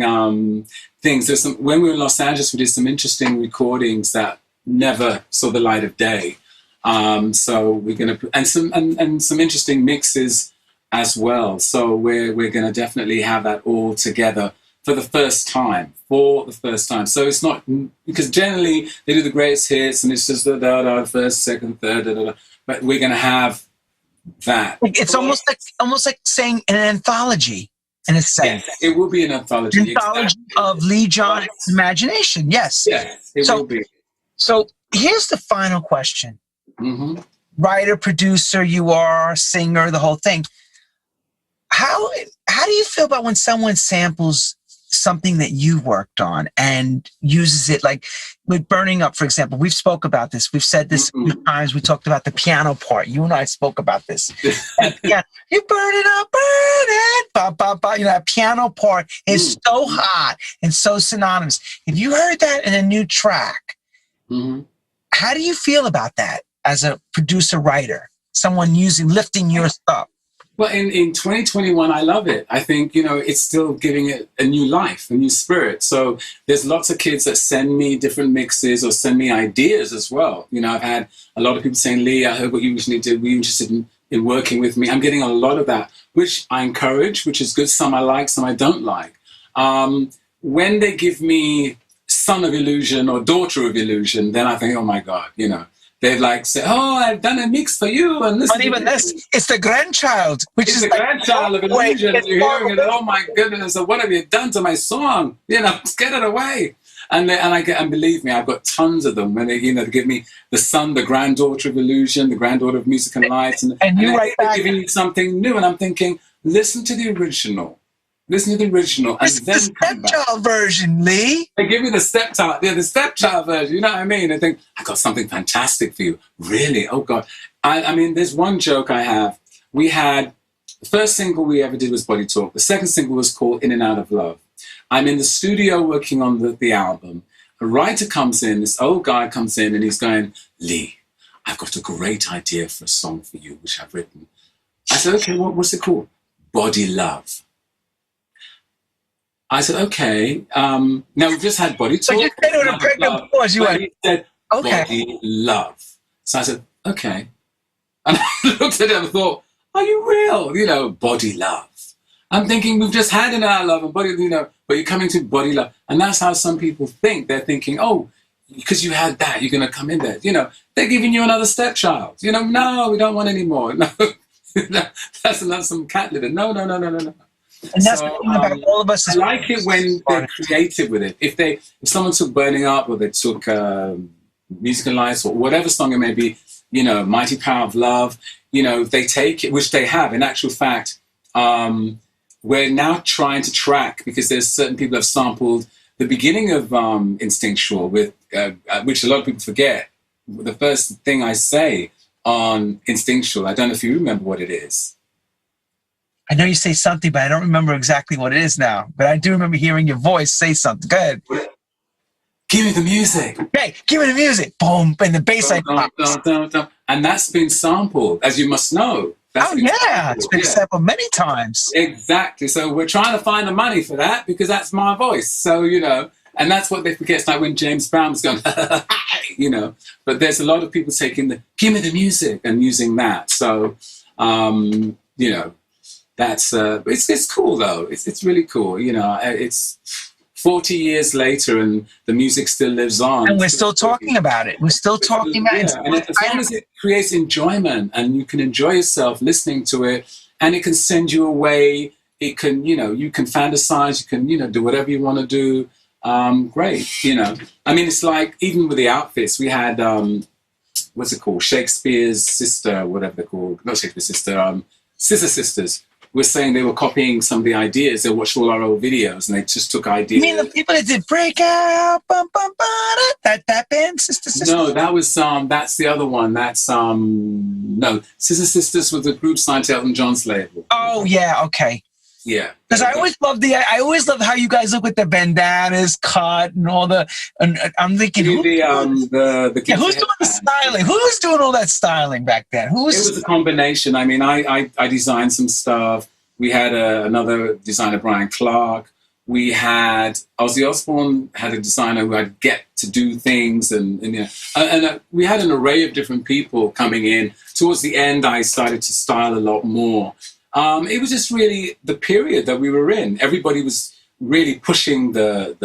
things. There's some. When we were in Los Angeles, we did some interesting recordings that never saw the light of day. So we're going to and some interesting mixes as well. So we're going to definitely have that all together for the first time. So it's not, because generally they do the greatest hits and it's just the first, second, third, but we're going to have that. It's almost like saying an anthology in a sense. Yes, it will be an anthology. Anthology of Lee John's imagination. Yes. Yes, it will be. So here's the final question. Mm-hmm. Writer, producer, you are, singer, the whole thing. How do you feel about when someone samples something that you worked on and uses it, like with Burning Up, for example? We've spoke about this. We've said this a few times. We talked about the piano part. You and I spoke about this. Yeah, you burn it up, burn it, ba, ba, ba. You know, that piano part is so hot and so synonymous. If you heard that in a new track, how do you feel about that as a producer, writer, someone lifting your stuff? Well, in 2021, I love it. I think, you know, it's still giving it a new life, a new spirit. So there's lots of kids that send me different mixes or send me ideas as well. You know, I've had a lot of people saying, Lee, I heard what you recently did. Were you interested in working with me? I'm getting a lot of that, which I encourage, which is good. Some I like, some I don't like. When they give me son of illusion or daughter of illusion, then I think, oh my God, you know. They'd like say, "Oh, I've done a mix for you," and listen. But even this, it's the grandchild, which is the grandchild of illusion. And you're hearing it. Oh my goodness! So what have you done to my song? You know, get it away. And believe me, I've got tons of them. When they, you know, they give me the son, the granddaughter of illusion, the granddaughter of music and lights, and you write back, they're giving you something new. And I'm thinking, listen to the original. Listen to the original, and then the stepchild version, Lee. They give me the stepchild, the stepchild version. You know what I mean? I think I got something fantastic for you. Really? Oh God! I mean, there's one joke I have. We had the first single we ever did was Body Talk. The second single was called In and Out of Love. I'm in the studio working on the album. A writer comes in. This old guy comes in, and he's going, "Lee, I've got a great idea for a song for you, which I've written." I said, "Okay, what's it called?" Body Love. I said, okay. Now we've just had Body Talk. So you said it with a pregnant pause. You went, he said, okay. Body Love. So I said, okay. And I looked at him and thought, are you real? You know, Body Love. I'm thinking we've just had In and Out of Love and Body, you know, but you're coming to Body Love. And that's how some people think. They're thinking, oh, because you had that, you're going to come in there. You know, they're giving you another stepchild. You know, no, we don't want any more. No, that's another some cat litter. No. And that's the thing about all of us. I like it when they're creative with it. If someone took Burning Up or they took Music and Lights or whatever song it may be, you know, Mighty Power of Love, you know, they take it, which they have. In actual fact, we're now trying to track, because there's certain people have sampled the beginning of Instinctual, with which a lot of people forget. The first thing I say on Instinctual, I don't know if you remember what it is. I know you say something, but I don't remember exactly what it is now. But I do remember hearing your voice say something. Go ahead. Give me the music. Hey, give me the music. Boom. And the bass line pops. And that's been sampled, as you must know. It's been sampled many times. Exactly. So we're trying to find the money for that, because that's my voice. So, you know, and that's what they forget. It's like when James Brown was going, you know. But there's a lot of people taking give me the music and using that. So, you know. That's it's cool though. It's really cool. You know, it's 40 years later and the music still lives on. And we're still talking about it. We're still talking about it. And as long as it creates enjoyment and you can enjoy yourself listening to it, and it can send you away, it can, you know, you can fantasize, you can, you know, do whatever you want to do. Great, you know. I mean, it's like, even with the outfits, we had, what's it called? Shakespeare's sister, whatever they're called. Not Shakespeare's sister, Scissor Sisters. Were saying they were copying some of the ideas. They watched all our old videos and they just took ideas. You mean the people that did Break Out, that band, Sister Sisters? No, that was that's the other one. That's no, Sister Sisters was the group signed to Elton John's label. Oh yeah, okay. Yeah. Because I always love how you guys look with the bandanas cut and all the, and I'm thinking, who's doing the styling? Who was doing all that styling back then? It was a combination. I mean, I designed some stuff. We had another designer, Brian Clark. We had Ozzy Osbourne had a designer who I'd get to do things, and we had an array of different people coming in. Towards the end, I started to style a lot more. It was just really the period that we were in. Everybody was really pushing the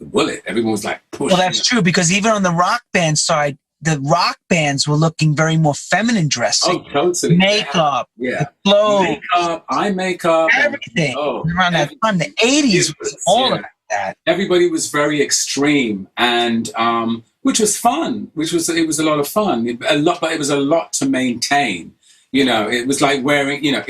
bullet. Everyone was like pushing. Well, that's true, because even on the rock band side, the rock bands were looking very more feminine dressing. Oh, totally. Makeup, yeah. clothes, eye makeup, everything. Around that time, the 80s was all of that. Everybody was very extreme, and which was fun. It was a lot of fun. But it was a lot to maintain. You know, it was like wearing your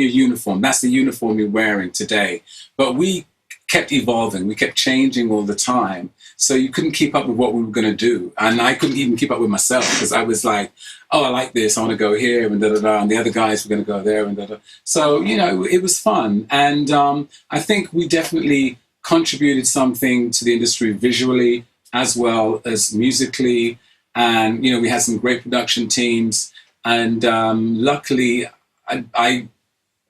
uniform. That's the uniform you're wearing today. But we kept evolving. We kept changing all the time. So you couldn't keep up with what we were going to do. And I couldn't even keep up with myself, because I was like, oh, I like this. I want to go here and da-da-da. And the other guys were going to go there and da-da. So, you know, it was fun. And I think we definitely contributed something to the industry visually as well as musically. And, you know, we had some great production teams. And luckily, I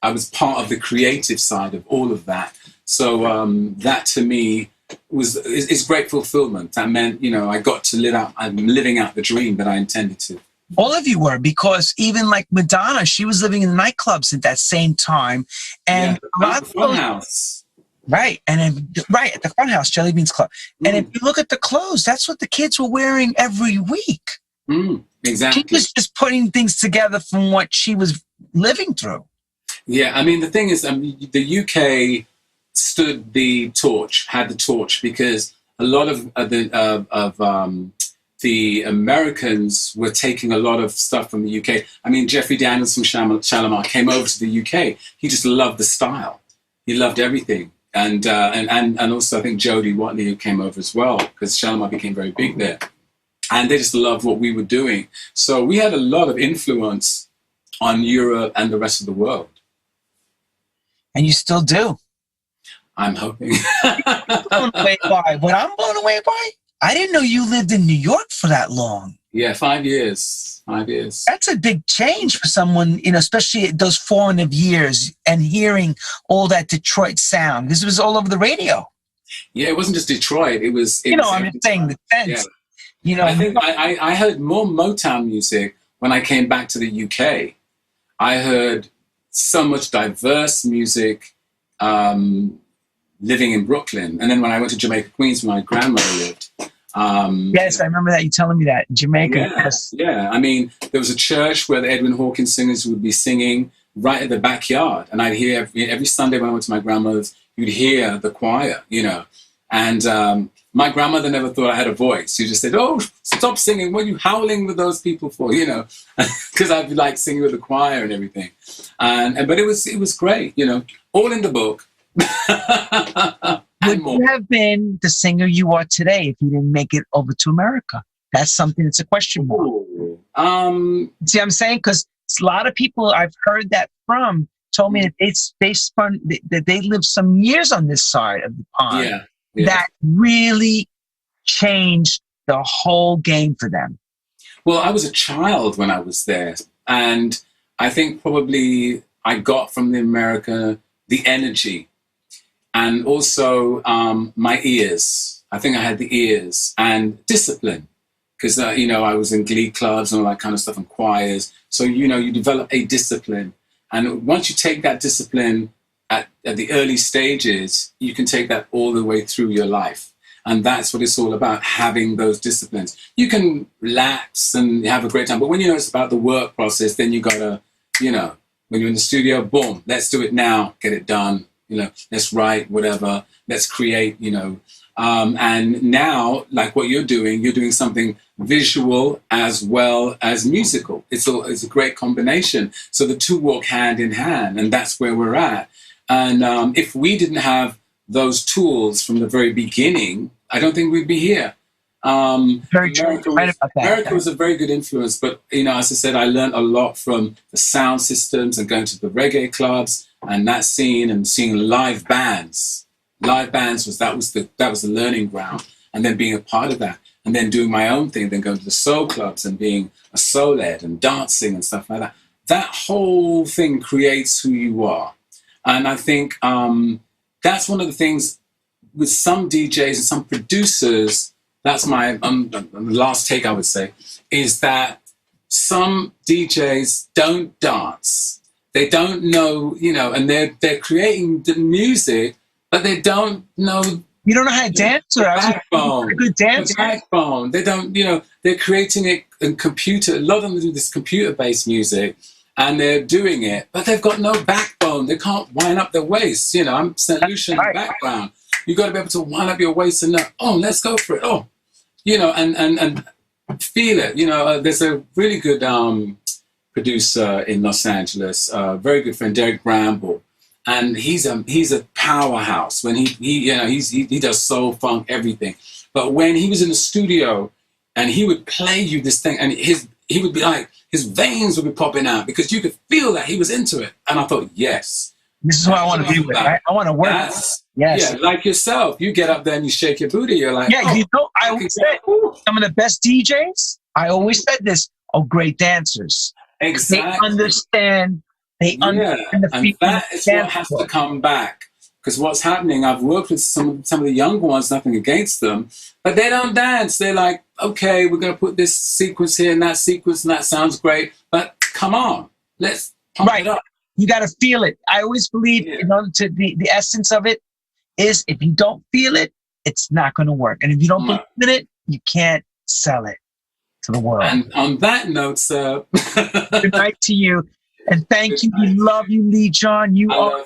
was part of the creative side of all of that. So that to me is great fulfillment. That meant, you know, I got to I'm living out the dream that I intended to. All of you were, because even like Madonna, she was living in nightclubs at that same time. And a lot of Funhouse. Right. And at the Funhouse, Jelly Beans Club. And if you look at the clothes, that's what the kids were wearing every week. Exactly. She was just putting things together from what she was living through. Yeah, I mean, the thing is, the UK stood the torch, had the torch, because a lot of the Americans were taking a lot of stuff from the UK. I mean, Jeffrey Daniels from Shalimar came over to the UK. He just loved the style. He loved everything. And also I think Jodie Watley, who came over as well, because Shalimar became very big there. And they just loved what we were doing. So we had a lot of influence on Europe and the rest of the world. And you still do. I'm hoping. Blown away by what I'm blown away by? I didn't know you lived in New York for that long. Yeah, 5 years. 5 years. That's a big change for someone, you know, especially those formative years and hearing all that Detroit sound. This was all over the radio. Yeah, it wasn't just Detroit. It was I'm just saying the sense. Yeah. You know, I think I heard more Motown music when I came back to the UK. I heard so much diverse music living in Brooklyn. And then when I went to Jamaica, Queens, where my grandmother lived. Yes, I remember that. You telling me that. Jamaica. Yeah, yes. Yeah. I mean, there was a church where the Edwin Hawkins singers would be singing right at the backyard. And I'd hear every Sunday when I went to my grandmother's, you'd hear the choir, you know. And my grandmother never thought I had a voice. She just said, oh, stop singing. What are you howling with those people for? You know, because I'd be like singing with the choir and everything. But it was great, you know, all in the book. Would you have been the singer you are today if you didn't make it over to America? That's something that's a question mark. See what I'm saying? Because a lot of people I've heard that from told me that they lived some years on this side of the pond. Yeah. That really changed the whole game for them. Well, I was a child when I was there. And I think probably I got from the America the energy. And also my ears. I think I had the ears and discipline, because, you know, I was in glee clubs and all that kind of stuff and choirs. So, you know, you develop a discipline. And once you take that discipline at the early stages, you can take that all the way through your life. And that's what it's all about, having those disciplines. You can lapse and have a great time. But when you know it's about the work process, then you got to, you know, when you're in the studio, boom, let's do it now, get it done. You know, let's write, whatever, let's create, you know. And now, like what you're doing something visual as well as musical. It's a great combination. So the two walk hand in hand, and that's where we're at. And if we didn't have those tools from the very beginning, I don't think we'd be here. Very true. Right about that. America was a very good influence, but as I said, I learned a lot from the sound systems and going to the reggae clubs and that scene and seeing live bands. Live bands was the learning ground, and then being a part of that, and then doing my own thing, then going to the soul clubs and being a soul ed and dancing and stuff like that. That whole thing creates who you are, and I think that's one of the things with some DJs and some producers. That's my last take, I would say, is that some DJs don't dance. They don't know, and they're creating the music, but they don't know. You don't know how to dance? Backbone. A good dancer. The backbone. They don't, they're creating it in computer. A lot of them do this computer-based music, and they're doing it, but they've got no backbone. They can't wind up their waist. I'm St. Lucian in the background. You got to be able to wind up your waist and know, let's go for it. And feel it. There's a really good producer in Los Angeles, very good friend, Derek Bramble, and he's a powerhouse. When he does soul, funk, everything. But when he was in the studio, and he would play you this thing, and he would be like, his veins would be popping out because you could feel that he was into it. And I thought, yes. This is what I want to be with. Right? I want to work. Yes. Yeah, like yourself. You get up there and you shake your booty. You're like, I always said some of the best DJs. I always said this. Great dancers. Exactly. They understand. They understand the feeling. And that is what has to come back. Because what's happening? I've worked with some of the younger ones. Nothing against them, but they don't dance. They're like, okay, we're going to put this sequence here and that sequence, and that sounds great. But come on, let's pump it up. You got to feel it. I always believe, the essence of it is if you don't feel it, it's not going to work. And if you don't believe in it, you can't sell it to the world. And on that note, sir, good night to you. And thank you. We love you, Lee John. You are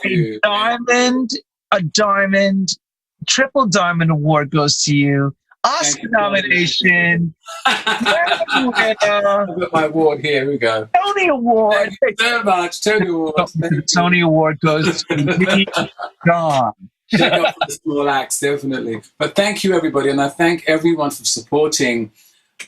a diamond, triple diamond award goes to you. Oscar nomination. I've got my award here. Here we go. Tony Award. Thank you so much. Tony Award. The Tony Award goes to Lee John. Check out for the small acts, definitely. But thank you, everybody, and I thank everyone for supporting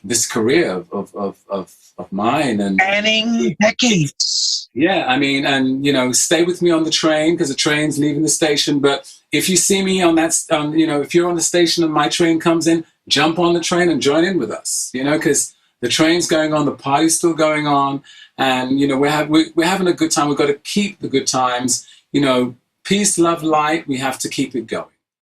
this career of mine and spanning decades. Yeah, I mean, and stay with me on the train because the train's leaving the station. But if you see me on that, if you're on the station and my train comes in, jump on the train and join in with us. Because the train's going on, the party's still going on, and we're having a good time. We've got to keep the good times. Peace, love, light. We have to keep it going.